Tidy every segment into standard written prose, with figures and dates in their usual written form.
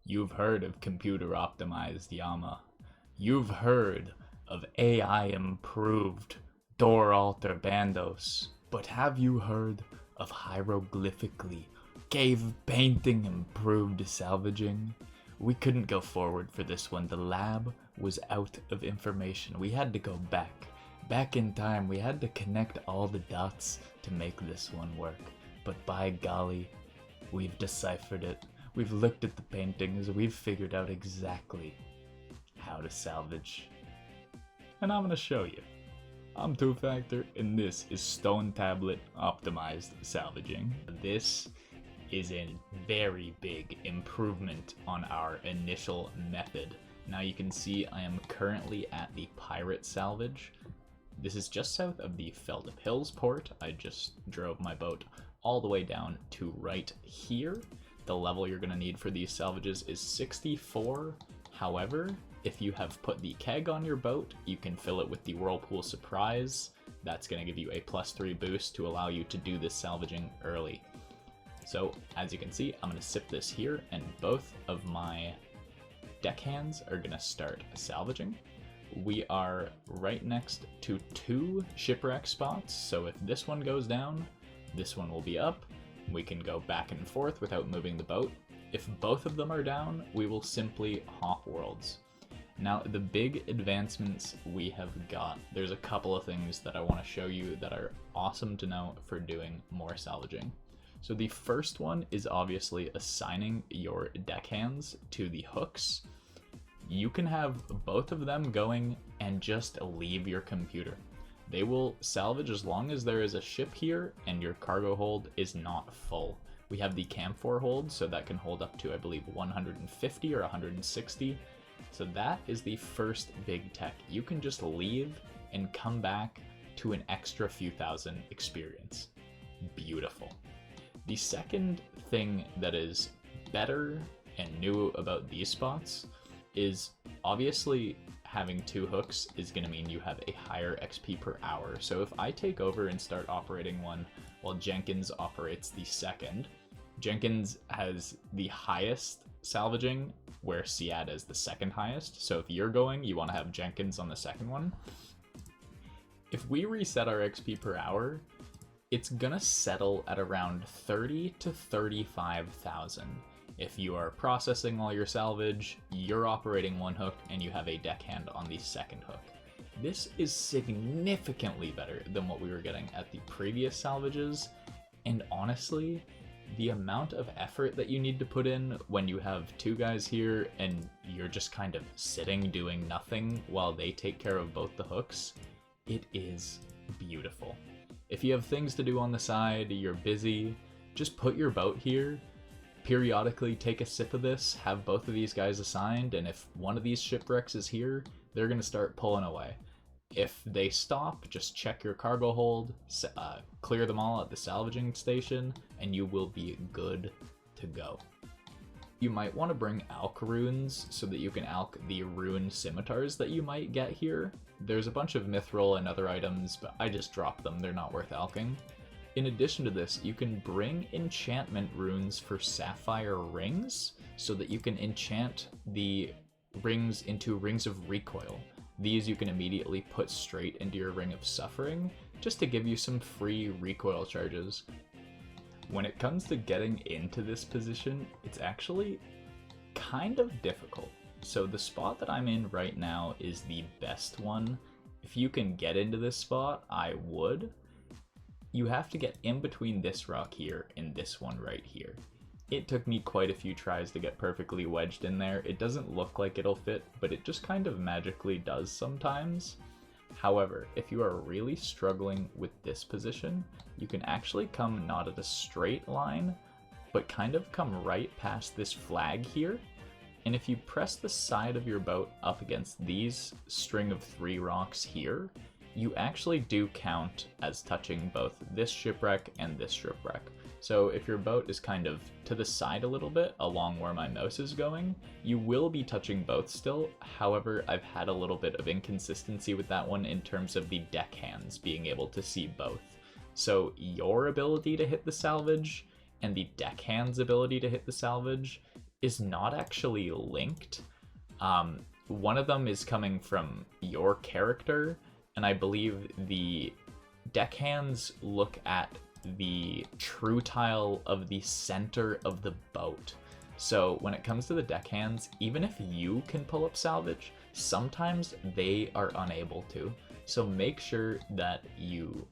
You've heard of computer optimized Yama. You've heard of AI improved door altar bandos. But have you heard of hieroglyphically cave painting improved salvaging? We couldn't go forward for this one. The lab was out of information. We had to go back in time. We had to connect all the dots to make this one work. But by golly, we've deciphered it. We've looked at the paintings, we've figured out exactly how to salvage. And I'm gonna show you. I'm Two Factor, and this is Stone Tablet Optimized Salvaging. This is a very big improvement on our initial method. Now you can see I am currently at the Pirate Salvage. This is just south of the Feldip Hills port. I just drove my boat all the way down to right here. The level you're going to need for these salvages is 64. However, if you have put the keg on your boat, you can fill it with the Whirlpool Surprise. That's going to give you a +3 boost to allow you to do this salvaging early. So, as you can see, I'm going to sip this here, and both of my deckhands are going to start salvaging. We are right next to 2 shipwreck spots, so if this one goes down, this one will be up. We can go back and forth without moving the boat. If both of them are down, we will simply hop worlds. Now, the big advancements we have got, there's a couple of things that I want to show you that are awesome to know for doing more salvaging. So the first one is obviously assigning your deckhands to the hooks. You can have both of them going and just leave your computer. They will salvage as long as there is a ship here and your cargo hold is not full. We have the camphor hold, so that can hold up to, I believe, 150 or 160. So that is the first big tech. You can just leave and come back to an extra few thousand experience. Beautiful. The second thing that is better and new about these spots is obviously having 2 hooks is going to mean you have a higher XP per hour. So if I take over and start operating one while Jenkins operates the second, Jenkins has the highest salvaging where Seat is the second highest. So if you're going, you want to have Jenkins on the second one. If we reset our XP per hour, it's gonna settle at around 30 to 35,000. If you are processing all your salvage, you're operating 1 hook, and you have a deckhand on the second hook. This is significantly better than what we were getting at the previous salvages, and honestly, the amount of effort that you need to put in when you have 2 guys here and you're just kind of sitting doing nothing while they take care of both the hooks, it is beautiful. If you have things to do on the side, you're busy, just put your boat here, periodically take a sip of this, have both of these guys assigned, and if one of these shipwrecks is here, they're going to start pulling away. If they stop, just check your cargo hold, clear them all at the salvaging station, and you will be good to go. You might want to bring alk runes so that you can alk the rune scimitars that you might get here. There's a bunch of mithril and other items, but I just dropped them, they're not worth alking. In addition to this, you can bring enchantment runes for sapphire rings so that you can enchant the rings into rings of recoil. These you can immediately put straight into your ring of suffering just to give you some free recoil charges. When it comes to getting into this position, it's actually kind of difficult. So the spot that I'm in right now is the best one. If you can get into this spot, I would. You have to get in between this rock here and this one right here. It took me quite a few tries to get perfectly wedged in there. It doesn't look like it'll fit, but it just kind of magically does sometimes. However, if you are really struggling with this position, you can actually come not at a straight line, but kind of come right past this flag here. And if you press the side of your boat up against these string of 3 rocks here, you actually do count as touching both this shipwreck and this shipwreck. So if your boat is kind of to the side a little bit along where my mouse is going, you will be touching both still. However, I've had a little bit of inconsistency with that one in terms of the deckhands being able to see both. So your ability to hit the salvage and the deckhand's ability to hit the salvage is not actually linked. One of them is coming from your character, and I believe the deckhands look at the true tile of the center of the boat. So when it comes to the deckhands, even if you can pull up salvage, sometimes they are unable to. So make sure that you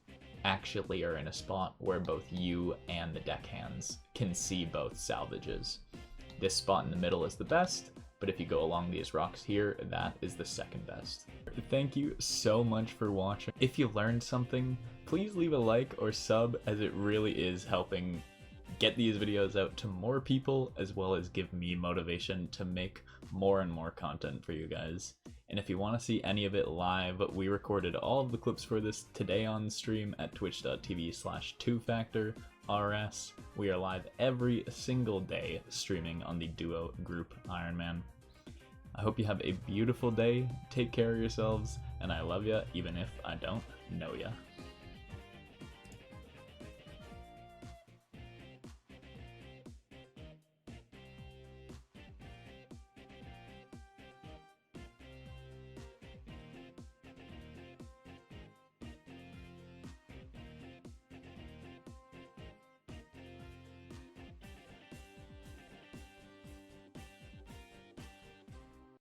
actually are in a spot where both you and the deckhands can see both salvages. This spot in the middle is the best, but if you go along these rocks here, that is the second best. Thank you so much for watching. If you learned something, please leave a like or sub, as it really is helping get these videos out to more people, as well as give me motivation to make more and more content for you guys. And if you want to see any of it live, we recorded all of the clips for this today on stream at twitch.tv/2FactorRS. We are live every single day streaming on the duo group Ironman. I hope you have a beautiful day, take care of yourselves, and I love ya even if I don't know ya.